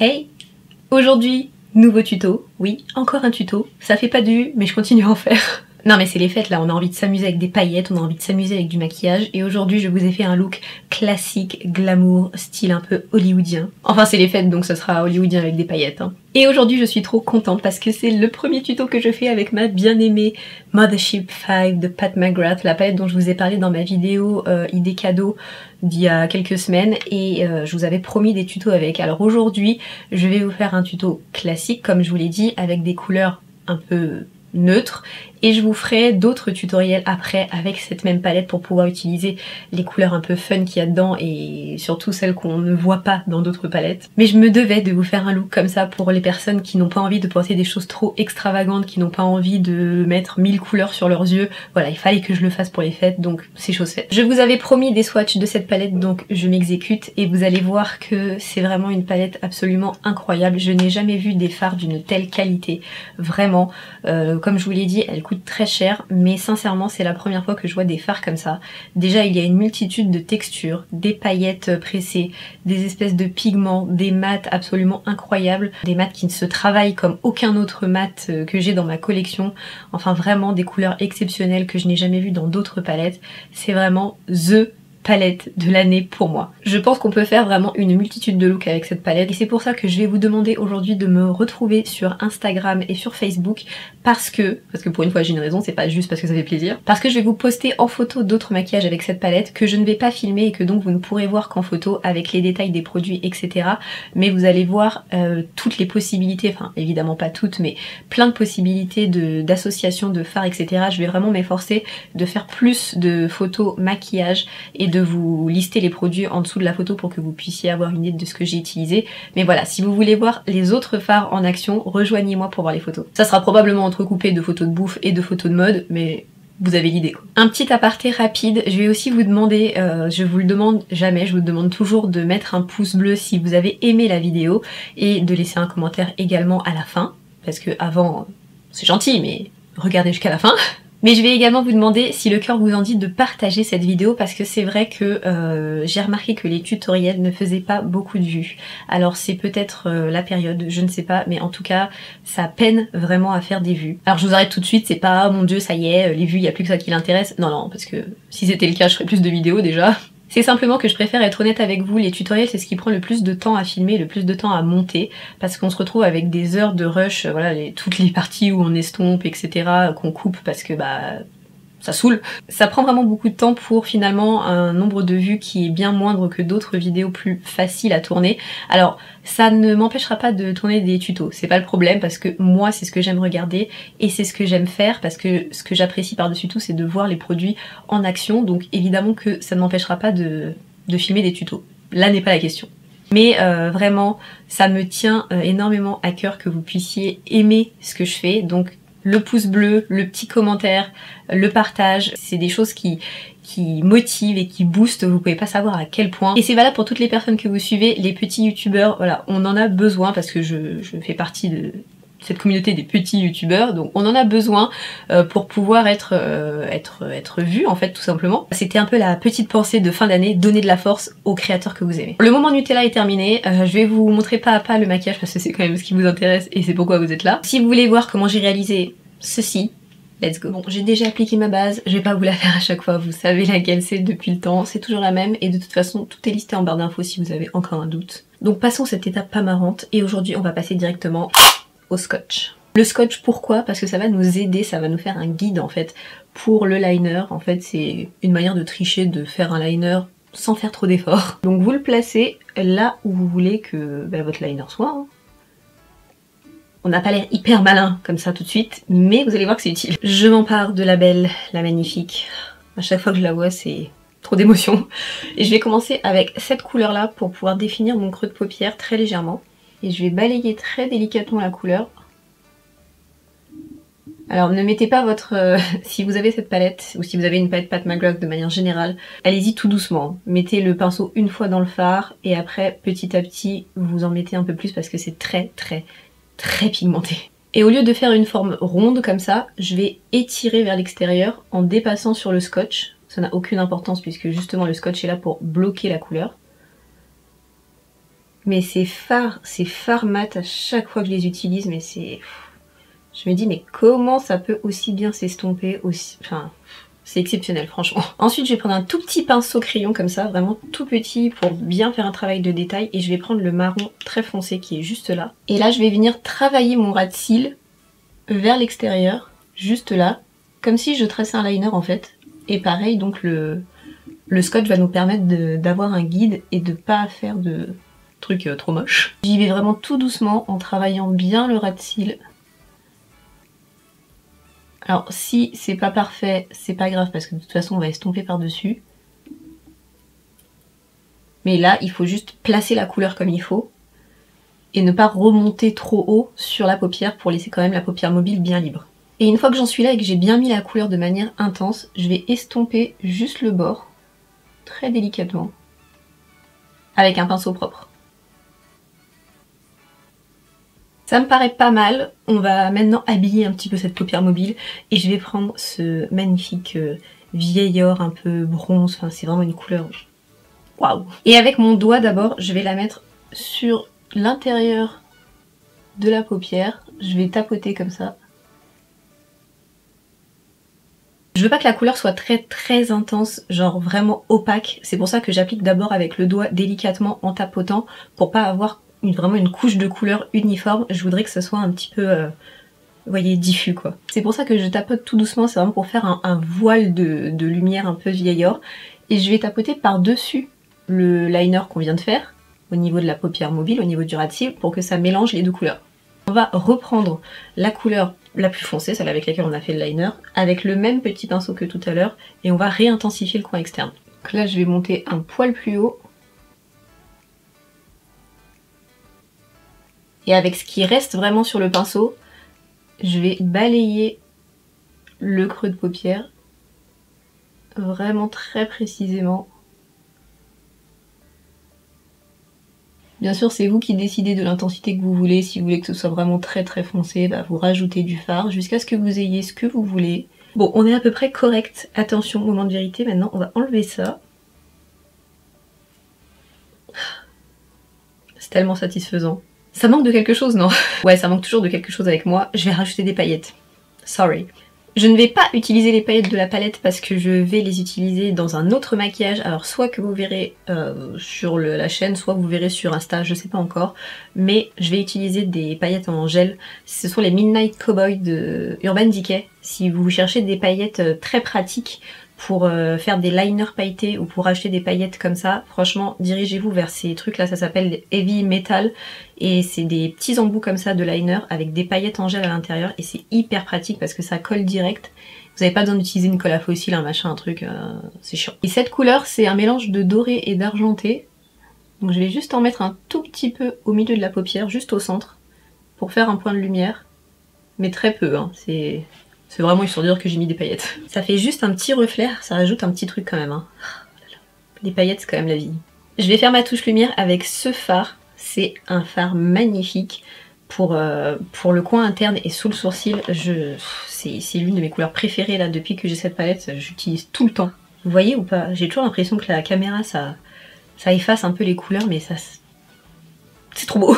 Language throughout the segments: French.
Hey! Aujourd'hui, nouveau tuto. Oui, encore un tuto. Ça fait pas du, mais je continue à en faire. Non mais c'est les fêtes là, on a envie de s'amuser avec des paillettes, on a envie de s'amuser avec du maquillage et aujourd'hui je vous ai fait un look classique, glamour, style un peu hollywoodien. Enfin c'est les fêtes donc ce sera hollywoodien avec des paillettes. Hein. Et aujourd'hui je suis trop contente parce que c'est le premier tuto que je fais avec ma bien-aimée Mothership 5 de Pat McGrath, la palette dont je vous ai parlé dans ma vidéo idée cadeau d'il y a quelques semaines et je vous avais promis des tutos avec. Alors aujourd'hui je vais vous faire un tuto classique comme je vous l'ai dit avec des couleurs un peu neutre et je vous ferai d'autres tutoriels après avec cette même palette pour pouvoir utiliser les couleurs un peu fun qu'il y a dedans et surtout celles qu'on ne voit pas dans d'autres palettes. Mais je me devais de vous faire un look comme ça pour les personnes qui n'ont pas envie de porter des choses trop extravagantes, qui n'ont pas envie de mettre 1000 couleurs sur leurs yeux. Voilà, il fallait que je le fasse pour les fêtes donc c'est chose faite. Je vous avais promis des swatchs de cette palette donc je m'exécute et vous allez voir que c'est vraiment une palette absolument incroyable. Je n'ai jamais vu des fards d'une telle qualité, vraiment. Comme je vous l'ai dit, elle coûte très cher, mais sincèrement c'est la première fois que je vois des fards comme ça. Déjà il y a une multitude de textures, des paillettes pressées, des espèces de pigments, des mats absolument incroyables, des mats qui ne se travaillent comme aucun autre mat que j'ai dans ma collection. Enfin vraiment des couleurs exceptionnelles que je n'ai jamais vues dans d'autres palettes. C'est vraiment THE palette de l'année pour moi. Je pense qu'on peut faire vraiment une multitude de looks avec cette palette et c'est pour ça que je vais vous demander aujourd'hui de me retrouver sur Instagram et sur Facebook parce que pour une fois j'ai une raison, c'est pas juste parce que ça fait plaisir, parce que je vais vous poster en photo d'autres maquillages avec cette palette que je ne vais pas filmer et que donc vous ne pourrez voir qu'en photo avec les détails des produits etc. Mais vous allez voir toutes les possibilités, enfin évidemment pas toutes mais plein de possibilités d'associations de fards etc. Je vais vraiment m'efforcer de faire plus de photos maquillage et de vous lister les produits en dessous de la photo pour que vous puissiez avoir une idée de ce que j'ai utilisé. Mais voilà, si vous voulez voir les autres fards en action, rejoignez-moi pour voir les photos. Ça sera probablement entrecoupé de photos de bouffe et de photos de mode, mais vous avez l'idée quoi. Un petit aparté rapide, je vais aussi vous demander, je vous le demande jamais, je vous demande toujours de mettre un pouce bleu si vous avez aimé la vidéo et de laisser un commentaire également à la fin, parce que avant c'est gentil mais regardez jusqu'à la fin. Mais je vais également vous demander, si le cœur vous en dit, de partager cette vidéo parce que c'est vrai que j'ai remarqué que les tutoriels ne faisaient pas beaucoup de vues. Alors c'est peut-être la période, je ne sais pas, mais en tout cas ça peine vraiment à faire des vues. Alors je vous arrête tout de suite, c'est pas oh mon dieu ça y est, les vues il n'y a plus que ça qui l'intéresse. Non non, parce que si c'était le cas je ferais plus de vidéos déjà. C'est simplement que je préfère être honnête avec vous, les tutoriels c'est ce qui prend le plus de temps à filmer, le plus de temps à monter, parce qu'on se retrouve avec des heures de rush, voilà, toutes les parties où on estompe, etc., qu'on coupe parce que bah ça saoule. Ça prend vraiment beaucoup de temps pour finalement un nombre de vues qui est bien moindre que d'autres vidéos plus faciles à tourner. Alors ça ne m'empêchera pas de tourner des tutos, c'est pas le problème parce que moi c'est ce que j'aime regarder et c'est ce que j'aime faire parce que ce que j'apprécie par-dessus tout c'est de voir les produits en action, donc évidemment que ça ne m'empêchera pas de filmer des tutos. Là n'est pas la question. Mais vraiment ça me tient énormément à cœur que vous puissiez aimer ce que je fais, donc le pouce bleu, le petit commentaire, le partage, c'est des choses qui motivent et qui boostent, vous pouvez pas savoir à quel point. Et c'est valable pour toutes les personnes que vous suivez, les petits youtubeurs, voilà, on en a besoin parce que je fais partie de cette communauté des petits youtubeurs, donc on en a besoin pour pouvoir être vu en fait tout simplement. C'était un peu la petite pensée de fin d'année, donner de la force aux créateurs que vous aimez. Le moment Nutella est terminé, je vais vous montrer pas à pas le maquillage parce que c'est quand même ce qui vous intéresse et c'est pourquoi vous êtes là. Si vous voulez voir comment j'ai réalisé ceci, let's go. Bon, j'ai déjà appliqué ma base, je vais pas vous la faire à chaque fois, vous savez laquelle c'est depuis le temps, c'est toujours la même et de toute façon tout est listé en barre d'infos si vous avez encore un doute. Donc passons cette étape pas marrante et aujourd'hui on va passer directement au scotch. Le scotch pourquoi? Parce que ça va nous aider, ça va nous faire un guide en fait pour le liner. En fait c'est une manière de tricher, de faire un liner sans faire trop d'efforts. Donc vous le placez là où vous voulez que votre liner soit. Hein. On n'a pas l'air hyper malin comme ça tout de suite, mais vous allez voir que c'est utile. Je m'empare de la belle, la magnifique. À chaque fois que je la vois c'est trop d'émotion. Et je vais commencer avec cette couleur là pour pouvoir définir mon creux de paupière très légèrement. Et je vais balayer très délicatement la couleur. Alors ne mettez pas votre... si vous avez cette palette, ou si vous avez une palette Pat McGrath de manière générale, allez-y tout doucement. Mettez le pinceau une fois dans le fard, et après, petit à petit, vous en mettez un peu plus parce que c'est très pigmenté. Et au lieu de faire une forme ronde comme ça, je vais étirer vers l'extérieur en dépassant sur le scotch. Ça n'a aucune importance puisque justement le scotch est là pour bloquer la couleur. Mais ces fards mat à chaque fois que je les utilise, mais c'est... Je me dis, mais comment ça peut aussi bien s'estomper, aussi... Enfin, c'est exceptionnel, franchement. Ensuite, je vais prendre un tout petit pinceau crayon comme ça, vraiment tout petit pour bien faire un travail de détail. Et je vais prendre le marron très foncé qui est juste là. Et là, je vais venir travailler mon ras de cils vers l'extérieur, juste là, comme si je traçais un liner en fait. Et pareil, donc le scotch va nous permettre d'avoir un guide et de pas faire de trucs trop moches. J'y vais vraiment tout doucement en travaillant bien le ras de cils. Alors si c'est pas parfait, c'est pas grave parce que de toute façon on va estomper par-dessus. Mais là, il faut juste placer la couleur comme il faut et ne pas remonter trop haut sur la paupière pour laisser quand même la paupière mobile bien libre. Et une fois que j'en suis là et que j'ai bien mis la couleur de manière intense, je vais estomper juste le bord, très délicatement, avec un pinceau propre. Ça me paraît pas mal. On va maintenant habiller un petit peu cette paupière mobile et je vais prendre ce magnifique vieil or un peu bronze. Enfin, c'est vraiment une couleur waouh. Et avec mon doigt d'abord, je vais la mettre sur l'intérieur de la paupière. Je vais tapoter comme ça. Je veux pas que la couleur soit très intense, genre vraiment opaque. C'est pour ça que j'applique d'abord avec le doigt délicatement en tapotant pour pas avoir vraiment une couche de couleur uniforme. Je voudrais que ce soit un petit peu, vous voyez, diffus quoi. C'est pour ça que je tapote tout doucement, c'est vraiment pour faire un voile de lumière un peu vieil or. Et je vais tapoter par-dessus le liner qu'on vient de faire, au niveau de la paupière mobile, au niveau du ras de cils, pour que ça mélange les deux couleurs. On va reprendre la couleur la plus foncée, celle avec laquelle on a fait le liner, avec le même petit pinceau que tout à l'heure, et on va réintensifier le coin externe. Donc là je vais monter un poil plus haut. Et avec ce qui reste vraiment sur le pinceau, je vais balayer le creux de paupière, vraiment très précisément. Bien sûr, c'est vous qui décidez de l'intensité que vous voulez. Si vous voulez que ce soit vraiment très foncé, bah vous rajoutez du fard jusqu'à ce que vous ayez ce que vous voulez. Bon, on est à peu près correct. Attention, moment de vérité, maintenant on va enlever ça. C'est tellement satisfaisant. Ça manque de quelque chose, non? Ouais, ça manque toujours de quelque chose avec moi. Je vais rajouter des paillettes. Sorry. Je ne vais pas utiliser les paillettes de la palette parce que je vais les utiliser dans un autre maquillage. Alors soit que vous verrez sur la chaîne, soit vous verrez sur Insta, je sais pas encore. Mais je vais utiliser des paillettes en gel. Ce sont les Midnight Cowboy de Urban Decay. Si vous cherchez des paillettes très pratiques pour faire des liners pailletés ou pour acheter des paillettes comme ça, franchement dirigez-vous vers ces trucs là, ça s'appelle Heavy Metal et c'est des petits embouts comme ça de liner avec des paillettes en gel à l'intérieur et c'est hyper pratique parce que ça colle direct. Vous n'avez pas besoin d'utiliser une colle à fossile, un machin, un truc, c'est chiant. Et cette couleur c'est un mélange de doré et d'argenté, donc je vais juste en mettre un tout petit peu au milieu de la paupière, juste au centre, pour faire un point de lumière, mais très peu, hein, c'est vraiment histoire de dire que j'ai mis des paillettes. Ça fait juste un petit reflet, ça rajoute un petit truc quand même. Hein. Les paillettes, c'est quand même la vie. Je vais faire ma touche lumière avec ce fard. C'est un fard magnifique pour le coin interne et sous le sourcil. C'est l'une de mes couleurs préférées là depuis que j'ai cette palette. J'utilise tout le temps. Vous voyez ou pas? J'ai toujours l'impression que la caméra, ça efface un peu les couleurs, mais ça... c'est trop beau.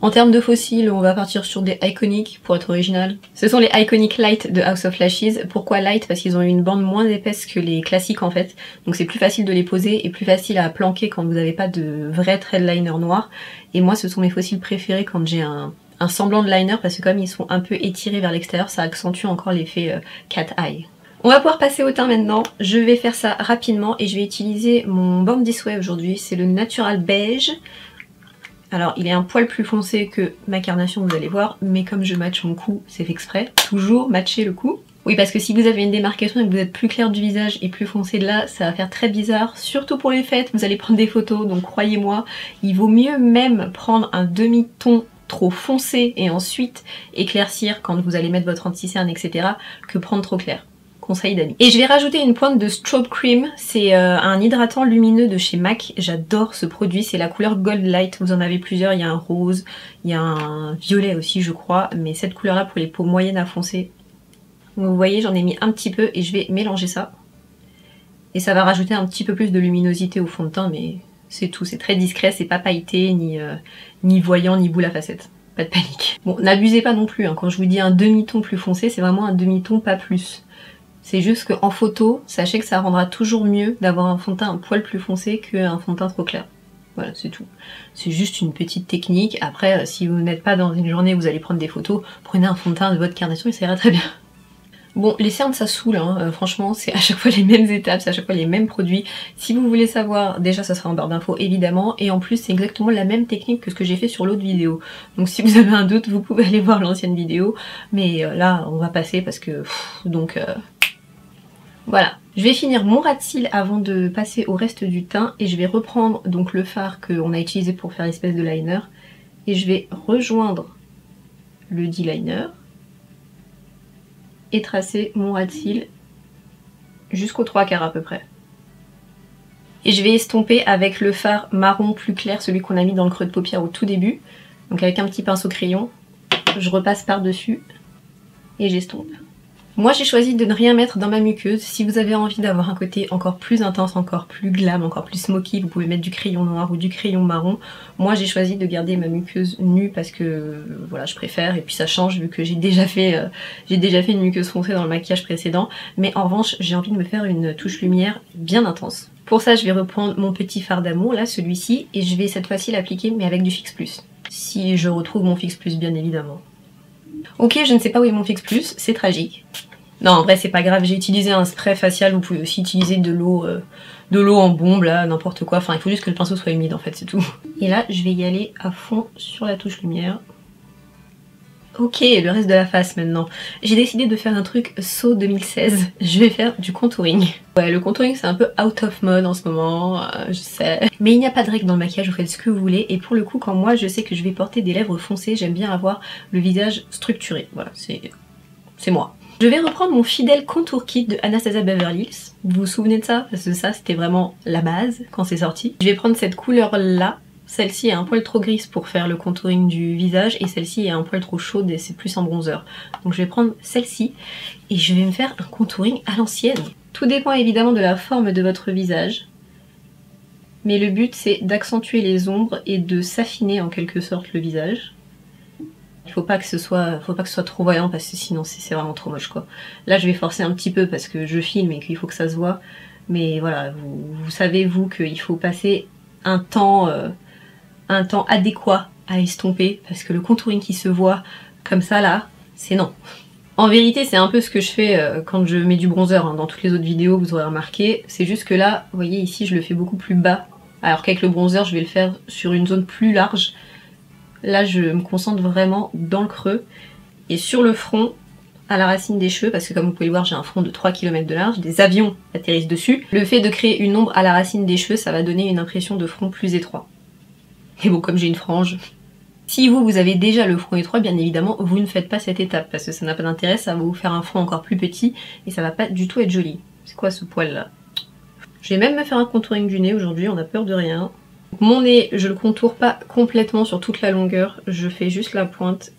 En termes de fossiles, on va partir sur des Iconic pour être original. Ce sont les Iconic Light de House of Lashes. Pourquoi Light? Parce qu'ils ont une bande moins épaisse que les classiques en fait. Donc c'est plus facile de les poser et plus facile à planquer quand vous n'avez pas de vrai thread liner noir. Et moi ce sont mes fossiles préférés quand j'ai un semblant de liner parce que comme ils sont un peu étirés vers l'extérieur, ça accentue encore l'effet cat eye. On va pouvoir passer au teint maintenant. Je vais faire ça rapidement et je vais utiliser mon Born This Way aujourd'hui. C'est le Natural Beige. Alors il est un poil plus foncé que ma carnation, vous allez voir, mais comme je matche mon cou, c'est fait exprès. Toujours matcher le cou. Oui, parce que si vous avez une démarcation et que vous êtes plus clair du visage et plus foncé de là, ça va faire très bizarre. Surtout pour les fêtes, vous allez prendre des photos, donc croyez-moi, il vaut mieux même prendre un demi-ton trop foncé et ensuite éclaircir quand vous allez mettre votre anti-cerne, etc. que prendre trop clair. Conseil d'amis. Et je vais rajouter une pointe de Strobe Cream, c'est un hydratant lumineux de chez MAC, j'adore ce produit, c'est la couleur Gold Light, vous en avez plusieurs, il y a un rose, il y a un violet aussi je crois, mais cette couleur là pour les peaux moyennes à foncées. Vous voyez j'en ai mis un petit peu et je vais mélanger ça. Et ça va rajouter un petit peu plus de luminosité au fond de teint, mais C'est tout, c'est très discret, c'est pas pailleté, ni voyant, ni boule à facettes. Pas de panique. Bon, n'abusez pas non plus, hein. Quand je vous dis un demi-ton plus foncé, c'est vraiment un demi-ton, pas plus. C'est juste qu'en photo, sachez que ça rendra toujours mieux d'avoir un fond de teint un poil plus foncé qu'un fond de teint trop clair. Voilà, c'est tout. C'est juste une petite technique. Après, si vous n'êtes pas dans une journée où vous allez prendre des photos, prenez un fond de teint de votre carnation et ça ira très bien. Bon, les cernes ça saoule, hein. Franchement c'est à chaque fois les mêmes étapes, c'est à chaque fois les mêmes produits. Si vous voulez savoir, déjà ça sera en barre d'infos évidemment, et en plus c'est exactement la même technique que ce que j'ai fait sur l'autre vidéo. Donc si vous avez un doute, vous pouvez aller voir l'ancienne vidéo, mais là on va passer parce que... Voilà. Je vais finir mon ras de cils avant de passer au reste du teint, et je vais reprendre donc le fard qu'on a utilisé pour faire l'espèce de liner, et je vais rejoindre le D-liner et tracer mon ras de cils jusqu'aux 3/4 à peu près. Et je vais estomper avec le fard marron plus clair, celui qu'on a mis dans le creux de paupière au tout début. Donc avec un petit pinceau crayon, je repasse par-dessus et j'estompe. Moi j'ai choisi de ne rien mettre dans ma muqueuse. Si vous avez envie d'avoir un côté encore plus intense, encore plus glam, encore plus smoky, vous pouvez mettre du crayon noir ou du crayon marron. Moi j'ai choisi de garder ma muqueuse nue parce que voilà, je préfère, et puis ça change vu que j'ai déjà fait une muqueuse foncée dans le maquillage précédent. Mais en revanche j'ai envie de me faire une touche lumière bien intense. Pour ça je vais reprendre mon petit fard d'amour, là celui-ci, et je vais cette fois-ci l'appliquer mais avec du Fix Plus. Si je retrouve mon Fix Plus bien évidemment. Ok, je ne sais pas où est mon Fix Plus, c'est tragique. Non, en vrai, c'est pas grave, j'ai utilisé un spray facial, vous pouvez aussi utiliser de l'eau en bombe, là, n'importe quoi. Enfin, il faut juste que le pinceau soit humide, en fait, c'est tout. Et là, je vais y aller à fond sur la touche lumière. Ok, le reste de la face, maintenant. J'ai décidé de faire un truc So 2016. Je vais faire du contouring. Ouais, le contouring, c'est un peu out of mode en ce moment, je sais. Mais il n'y a pas de règle dans le maquillage, vous faites ce que vous voulez. Et pour le coup, quand moi, je sais que je vais porter des lèvres foncées, j'aime bien avoir le visage structuré. Voilà, c'est moi. Je vais reprendre mon fidèle contour kit de Anastasia Beverly Hills. Vous vous souvenez de ça? Parce que ça, c'était vraiment la base quand c'est sorti. Je vais prendre cette couleur-là. Celle-ci est un poil trop grise pour faire le contouring du visage, et celle-ci est un poil trop chaude et c'est plus un bronzer. Donc je vais prendre celle-ci et je vais me faire un contouring à l'ancienne. Tout dépend évidemment de la forme de votre visage. Mais le but c'est d'accentuer les ombres et de s'affiner en quelque sorte le visage. Il faut pas que ce soit trop voyant parce que sinon c'est vraiment trop moche quoi. Là je vais forcer un petit peu parce que je filme et qu'il faut que ça se voit. Mais voilà, vous savez vous qu'il faut passer un temps adéquat à estomper parce que le contouring qui se voit comme ça là, c'est non. En vérité c'est un peu ce que je fais quand je mets du bronzer, hein. Dans toutes les autres vidéos vous aurez remarqué. C'est juste que là, vous voyez ici je le fais beaucoup plus bas. Alors qu'avec le bronzer je vais le faire sur une zone plus large. Là je me concentre vraiment dans le creux et sur le front à la racine des cheveux, parce que comme vous pouvez le voir j'ai un front de 3 km de large, des avions atterrissent dessus. Le fait de créer une ombre à la racine des cheveux, ça va donner une impression de front plus étroit. Et bon, comme j'ai une frange, si vous avez déjà le front étroit, bien évidemment vous ne faites pas cette étape parce que ça n'a pas d'intérêt, ça va vous faire un front encore plus petit et ça va pas du tout être joli. C'est quoi ce poil là? Je vais même me faire un contouring du nez aujourd'hui, on a peur de rien. Mon nez, je le contourne pas complètement sur toute la longueur, je fais juste la pointe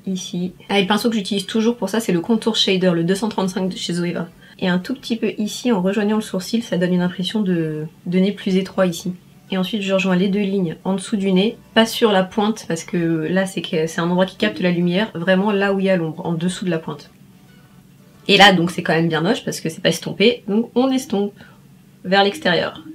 ici. Ah, et le pinceau que j'utilise toujours pour ça, c'est le Contour Shader, le 235 de chez Zoeva. Et un tout petit peu ici, en rejoignant le sourcil, ça donne une impression de nez plus étroit ici. Et ensuite, je rejoins les deux lignes en dessous du nez, pas sur la pointe, parce que là, c'est un endroit qui capte la lumière, vraiment là où il y a l'ombre, en dessous de la pointe. Et là, donc, c'est quand même bien moche, parce que c'est pas estompé, donc on estompe vers l'extérieur,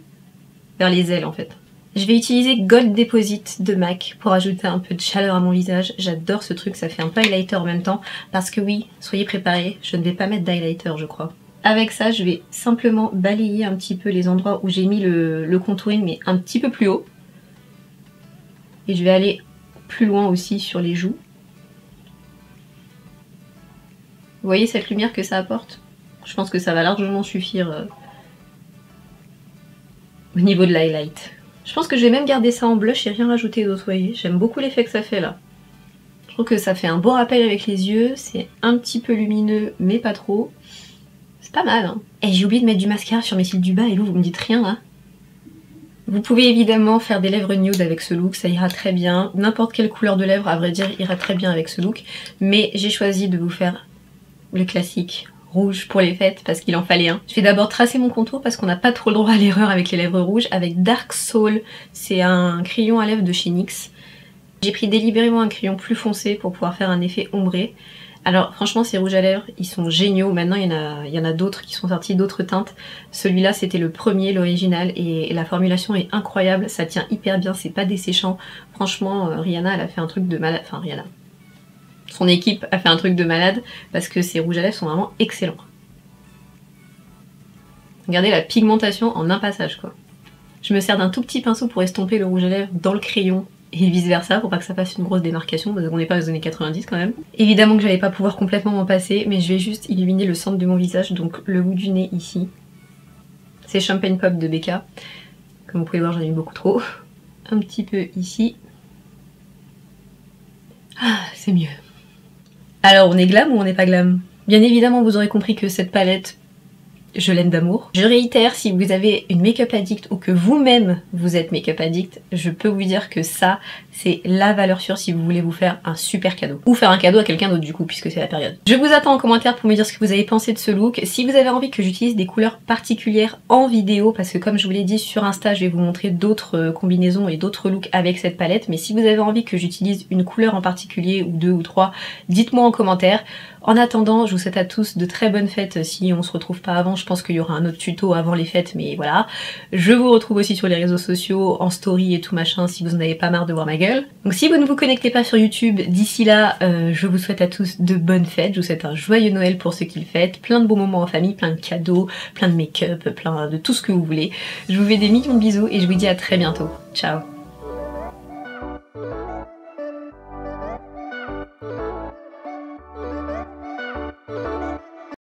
vers les ailes en fait. Je vais utiliser Gold Deposit de MAC pour ajouter un peu de chaleur à mon visage. J'adore ce truc, ça fait un peu highlighter en même temps. Parce que oui, soyez préparés, je ne vais pas mettre d'highlighter je crois. Avec ça, je vais simplement balayer un petit peu les endroits où j'ai mis le contouring, mais un petit peu plus haut. Et je vais aller plus loin aussi sur les joues. Vous voyez cette lumière que ça apporte? Je pense que ça va largement suffire au niveau de l'highlight. Je pense que je vais même garder ça en blush et rien rajouter d'autre, vous voyez. J'aime beaucoup l'effet que ça fait là. Je trouve que ça fait un beau rappel avec les yeux, c'est un petit peu lumineux mais pas trop. C'est pas mal hein. Et j'ai oublié de mettre du mascara sur mes cils du bas et vous me dites rien là. Vous pouvez évidemment faire des lèvres nude avec ce look, ça ira très bien. N'importe quelle couleur de lèvres à vrai dire ira très bien avec ce look. Mais j'ai choisi de vous faire le classique rouge pour les fêtes parce qu'il en fallait un. Je vais d'abord tracer mon contour parce qu'on n'a pas trop le droit à l'erreur avec les lèvres rouges, avec Dark Soul, c'est un crayon à lèvres de chez NYX. J'ai pris délibérément un crayon plus foncé pour pouvoir faire un effet ombré. Alors franchement ces rouges à lèvres ils sont géniaux, maintenant il y en a d'autres qui sont sortis, d'autres teintes. Celui-là c'était le premier, l'original, et la formulation est incroyable, ça tient hyper bien, c'est pas desséchant. Franchement Rihanna elle a fait un truc de malade, enfin Rihanna. Son équipe a fait un truc de malade parce que ces rouges à lèvres sont vraiment excellents. Regardez la pigmentation en un passage quoi. Je me sers d'un tout petit pinceau pour estomper le rouge à lèvres dans le crayon et vice versa pour pas que ça fasse une grosse démarcation parce qu'on n'est pas aux années 90 quand même. Évidemment que j'allais pas pouvoir complètement m'en passer mais je vais juste illuminer le centre de mon visage, donc le bout du nez ici. C'est Champagne Pop de Becca. Comme vous pouvez voir j'en ai eu beaucoup trop. Un petit peu ici. Ah c'est mieux. Alors on est glam ou on n'est pas glam? Bien évidemment vous aurez compris que cette palette, je l'aime d'amour. Je réitère, si vous avez une make-up addict ou que vous-même vous êtes make-up addict, je peux vous dire que ça, c'est la valeur sûre si vous voulez vous faire un super cadeau. Ou faire un cadeau à quelqu'un d'autre du coup, puisque c'est la période. Je vous attends en commentaire pour me dire ce que vous avez pensé de ce look. Si vous avez envie que j'utilise des couleurs particulières en vidéo, parce que comme je vous l'ai dit sur Insta, je vais vous montrer d'autres combinaisons et d'autres looks avec cette palette, mais si vous avez envie que j'utilise une couleur en particulier, ou deux ou trois, dites-moi en commentaire. En attendant, je vous souhaite à tous de très bonnes fêtes si on se retrouve pas avant. Je pense qu'il y aura un autre tuto avant les fêtes, mais voilà. Je vous retrouve aussi sur les réseaux sociaux, en story et tout machin, si vous n'avez pas marre de voir ma gueule. Donc si vous ne vous connectez pas sur YouTube, d'ici là, je vous souhaite à tous de bonnes fêtes. Je vous souhaite un joyeux Noël pour ceux qui le fêtent, plein de bons moments en famille, plein de cadeaux, plein de make-up, plein de tout ce que vous voulez. Je vous fais des millions de bisous et je vous dis à très bientôt. Ciao!